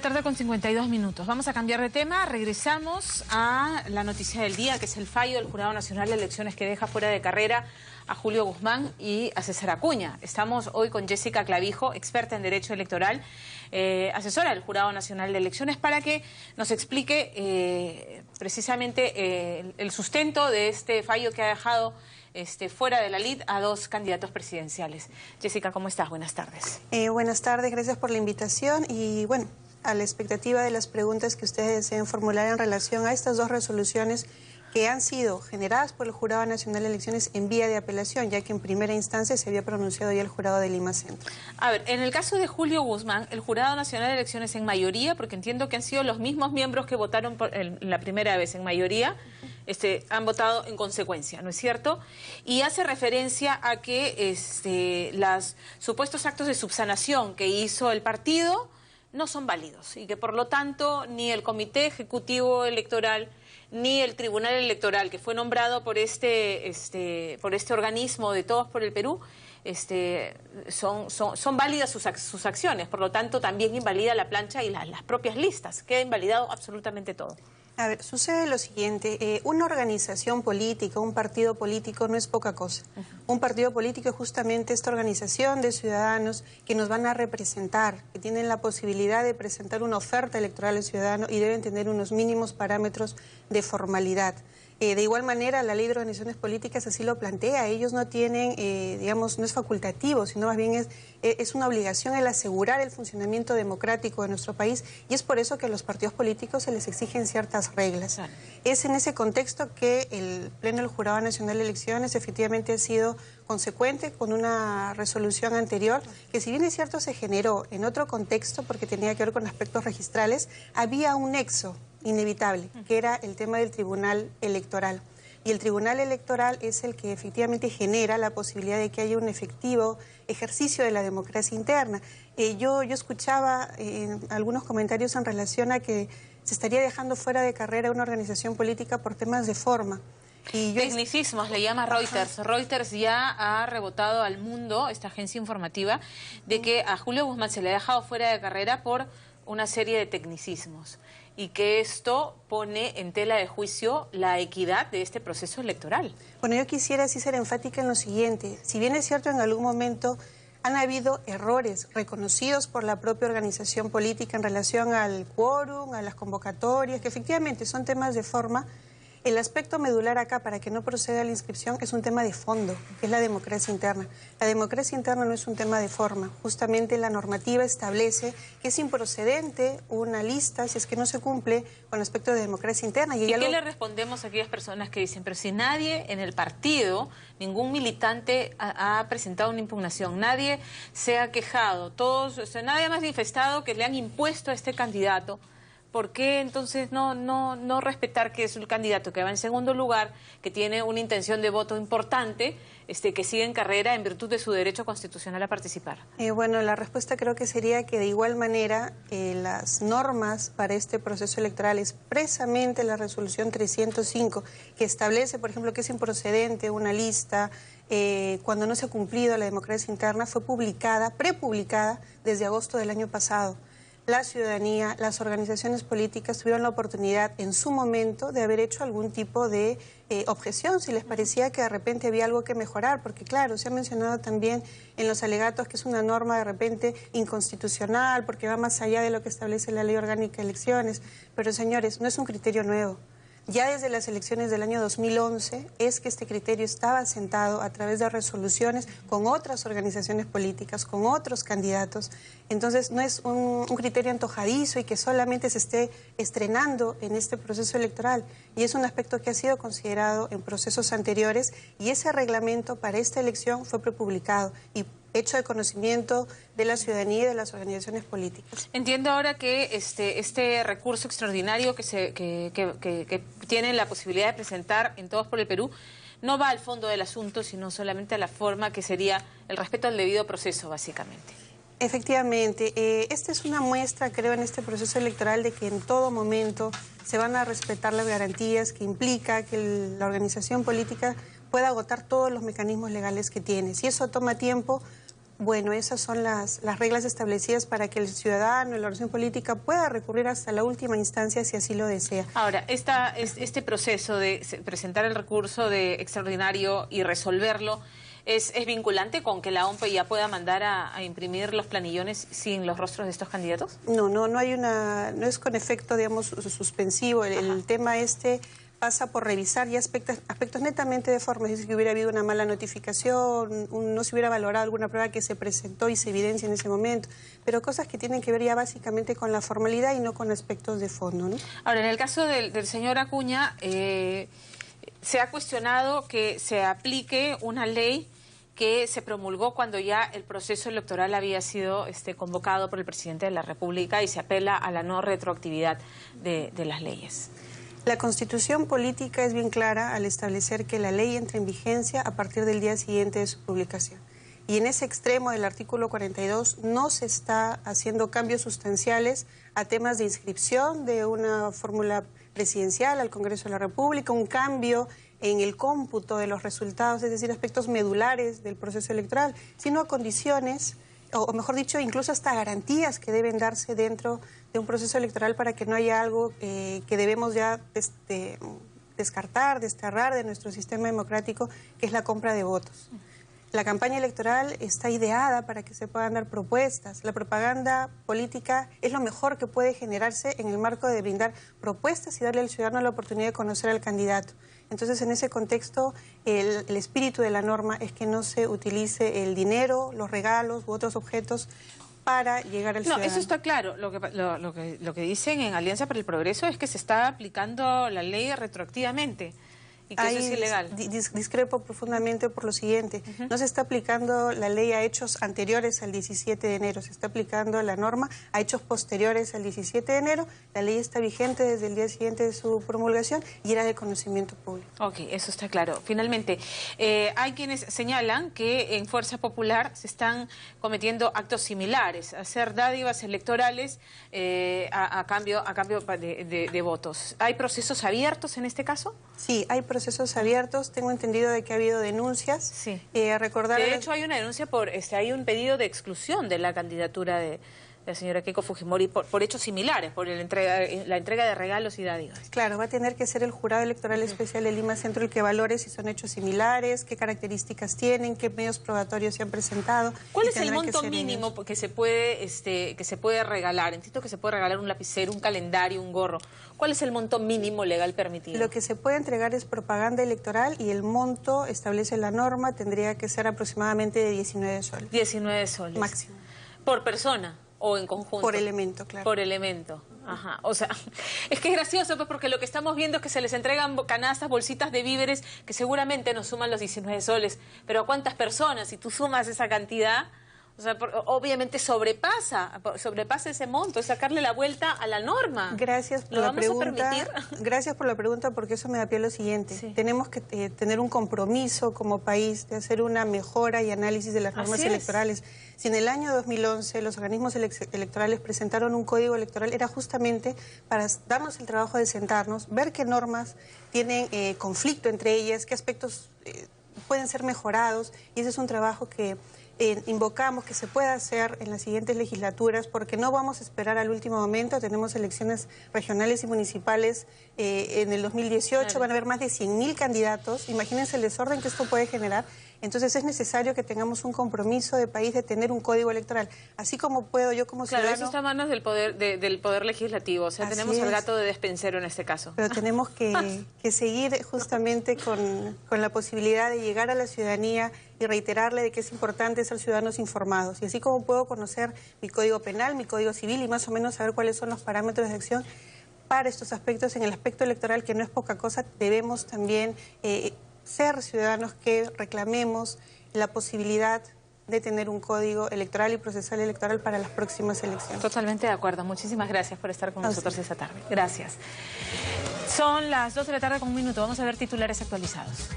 Tarde con 52 minutos. Vamos a cambiar de tema. Regresamos a la noticia del día, que es el fallo del Jurado Nacional de Elecciones que deja fuera de carrera a Julio Guzmán y a César Acuña. Estamos hoy con Jessica Clavijo, experta en Derecho Electoral, asesora del Jurado Nacional de Elecciones, para que nos explique precisamente el sustento de este fallo que ha dejado fuera de la lid a dos candidatos presidenciales. Jessica, ¿cómo estás? Buenas tardes. Buenas tardes, gracias por la invitación y bueno, a la expectativa de las preguntas que ustedes deseen formular en relación a estas dos resoluciones que han sido generadas por el Jurado Nacional de Elecciones en vía de apelación, ya que en primera instancia se había pronunciado ya el Jurado de Lima Centro. A ver, en el caso de Julio Guzmán, el Jurado Nacional de Elecciones en mayoría, porque entiendo que han sido los mismos miembros que votaron la primera vez en mayoría, han votado en consecuencia, ¿no es cierto? Y hace referencia a que los supuestos actos de subsanación que hizo el partido no son válidos y que por lo tanto ni el Comité Ejecutivo Electoral ni el Tribunal Electoral, que fue nombrado por este organismo de Todos por el Perú, son válidas sus acciones. Por lo tanto, también invalida la plancha y las propias listas. Queda invalidado absolutamente todo. A ver, sucede lo siguiente, una organización política, un partido político no es poca cosa. Un partido político es justamente esta organización de ciudadanos que nos van a representar, que tienen la posibilidad de presentar una oferta electoral al ciudadano y deben tener unos mínimos parámetros de formalidad. De igual manera, la Ley de Organizaciones Políticas así lo plantea. Ellos no tienen, digamos, no es facultativo, sino más bien es una obligación el asegurar el funcionamiento democrático de nuestro país, y es por eso que a los partidos políticos se les exigen ciertas reglas. Claro. Es en ese contexto que el Pleno del Jurado Nacional de Elecciones efectivamente ha sido consecuente con una resolución anterior, que si bien es cierto se generó en otro contexto porque tenía que ver con aspectos registrales, había un nexo inevitable, que era el tema del Tribunal Electoral. Y el Tribunal Electoral es el que efectivamente genera la posibilidad de que haya un efectivo ejercicio de la democracia interna. Yo escuchaba algunos comentarios en relación a que se estaría dejando fuera de carrera una organización política por temas de forma. Tecnicismos, le llama Reuters. Reuters ya ha rebotado al mundo, esta agencia informativa, de que a Julio Guzmán se le ha dejado fuera de carrera por una serie de tecnicismos y que esto pone en tela de juicio la equidad de este proceso electoral. Bueno, yo quisiera así ser enfática en lo siguiente. Si bien es cierto en algún momento han habido errores reconocidos por la propia organización política en relación al quórum, a las convocatorias, que efectivamente son temas de forma, el aspecto medular acá para que no proceda la inscripción es un tema de fondo, que es la democracia interna. La democracia interna no es un tema de forma. Justamente la normativa establece que es improcedente una lista si es que no se cumple con el aspecto de democracia interna. ¿Y qué le respondemos a aquellas personas que dicen, pero si nadie en el partido, ningún militante ha presentado una impugnación, nadie se ha quejado, nadie ha manifestado que le han impuesto a este candidato? ¿Por qué entonces no respetar que es el candidato que va en segundo lugar, que tiene una intención de voto importante, que sigue en carrera en virtud de su derecho constitucional a participar? Bueno, la respuesta creo que sería que de igual manera las normas para este proceso electoral, expresamente la resolución 305, que establece, por ejemplo, que es improcedente una lista cuando no se ha cumplido la democracia interna, fue prepublicada desde agosto del año pasado. La ciudadanía, las organizaciones políticas tuvieron la oportunidad en su momento de haber hecho algún tipo de objeción si les parecía que de repente había algo que mejorar, porque claro, se ha mencionado también en los alegatos que es una norma de repente inconstitucional porque va más allá de lo que establece la Ley Orgánica de Elecciones, pero señores, no es un criterio nuevo. Ya desde las elecciones del año 2011 es que este criterio estaba asentado a través de resoluciones con otras organizaciones políticas, con otros candidatos. Entonces no es un criterio antojadizo y que solamente se esté estrenando en este proceso electoral. Y es un aspecto que ha sido considerado en procesos anteriores y ese reglamento para esta elección fue prepublicado y hecho de conocimiento de la ciudadanía y de las organizaciones políticas. Entiendo ahora que este recurso extraordinario que tienen la posibilidad de presentar en Todos por el Perú no va al fondo del asunto, sino solamente a la forma, que sería el respeto al debido proceso, básicamente. Efectivamente, esta es una muestra, creo, en este proceso electoral de que en todo momento se van a respetar las garantías que implica que la organización política pueda agotar todos los mecanismos legales que tiene. Si eso toma tiempo, Bueno, esas son las reglas establecidas para que el ciudadano y la organización política pueda recurrir hasta la última instancia si así lo desea. Ahora, este proceso de presentar el recurso de extraordinario y resolverlo, ¿es vinculante con que la OMPE ya pueda mandar a imprimir los planillones sin los rostros de estos candidatos? No hay no es con efecto, digamos, suspensivo. El tema pasa por revisar ya aspectos netamente de forma, es decir, que hubiera habido una mala notificación, no se hubiera valorado alguna prueba que se presentó y se evidencia en ese momento, pero cosas que tienen que ver ya básicamente con la formalidad y no con aspectos de fondo, ¿no? Ahora, en el caso del señor Acuña, se ha cuestionado que se aplique una ley que se promulgó cuando ya el proceso electoral había sido convocado por el presidente de la República y se apela a la no retroactividad de las leyes. La Constitución política es bien clara al establecer que la ley entra en vigencia a partir del día siguiente de su publicación. Y en ese extremo del artículo 42 no se está haciendo cambios sustanciales a temas de inscripción de una fórmula presidencial al Congreso de la República, un cambio en el cómputo de los resultados, es decir, aspectos medulares del proceso electoral, sino a condiciones, o mejor dicho, incluso hasta garantías que deben darse dentro de un proceso electoral para que no haya algo que debemos ya descartar, desterrar de nuestro sistema democrático, que es la compra de votos. La campaña electoral está ideada para que se puedan dar propuestas. La propaganda política es lo mejor que puede generarse en el marco de brindar propuestas y darle al ciudadano la oportunidad de conocer al candidato. Entonces, en ese contexto, el espíritu de la norma es que no se utilice el dinero, los regalos u otros objetos para llegar al ciudadano. No, eso está claro. Lo que dicen en Alianza para el Progreso es que se está aplicando la ley retroactivamente y que eso es ilegal. Discrepo profundamente por lo siguiente. No se está aplicando la ley a hechos anteriores al 17 de enero, se está aplicando la norma a hechos posteriores al 17 de enero. La ley está vigente desde el día siguiente de su promulgación y era de conocimiento público. Ok, eso está claro. Finalmente, hay quienes señalan que en Fuerza Popular se están cometiendo actos similares, hacer dádivas electorales a cambio de votos. ¿Hay procesos abiertos en este caso? Sí, hay procesos abiertos. Tengo entendido de que ha habido denuncias. Sí. Recordar de hecho, hay una denuncia hay un pedido de exclusión de la candidatura de la señora Keiko Fujimori por hechos similares, por la entrega de regalos y dádivas. Claro, va a tener que ser el Jurado Electoral Especial de Lima Centro el que valore si son hechos similares, qué características tienen, qué medios probatorios se han presentado. ¿Cuál es el monto mínimo que se puede regalar? Entiendo que se puede regalar un lapicero, un calendario, un gorro. ¿Cuál es el monto mínimo legal permitido? Lo que se puede entregar es propaganda electoral y el monto, establece la norma, tendría que ser aproximadamente de 19 soles. 19 soles. Máximo. ¿Por persona o en conjunto? Por elemento, claro. Por elemento. Ajá, o sea, es que es gracioso pues porque lo que estamos viendo es que se les entregan canastas, bolsitas de víveres que seguramente no suman los 19 soles, pero ¿a cuántas personas? Si tú sumas esa cantidad, o sea, obviamente sobrepasa ese monto, es sacarle la vuelta a la norma. Gracias por la pregunta. Gracias por la pregunta porque eso me da pie a lo siguiente. Sí. Tenemos que tener un compromiso como país de hacer una mejora y análisis de las normas electorales. Si en el año 2011 los organismos electorales presentaron un código electoral, era justamente para darnos el trabajo de sentarnos, ver qué normas tienen conflicto entre ellas, qué aspectos pueden ser mejorados, y ese es un trabajo que invocamos que se pueda hacer en las siguientes legislaturas, porque no vamos a esperar al último momento. Tenemos elecciones regionales y municipales en el 2018, claro. Van a haber más de 100.000 candidatos. Imagínense el desorden que esto puede generar. Entonces es necesario que tengamos un compromiso de país de tener un código electoral. Así como puedo yo como ciudadano... Claro, eso está a manos del poder legislativo. O sea, tenemos al gato de despensero en este caso. Pero tenemos que seguir justamente con la posibilidad de llegar a la ciudadanía y reiterarle de que es importante ser ciudadanos informados. Y así como puedo conocer mi código penal, mi código civil y más o menos saber cuáles son los parámetros de acción para estos aspectos, en el aspecto electoral, que no es poca cosa, debemos también ser ciudadanos que reclamemos la posibilidad de tener un código electoral y procesal electoral para las próximas elecciones. Totalmente de acuerdo. Muchísimas gracias por estar con nosotros esta tarde. Gracias. Son las 2 de la tarde con un minuto. Vamos a ver titulares actualizados.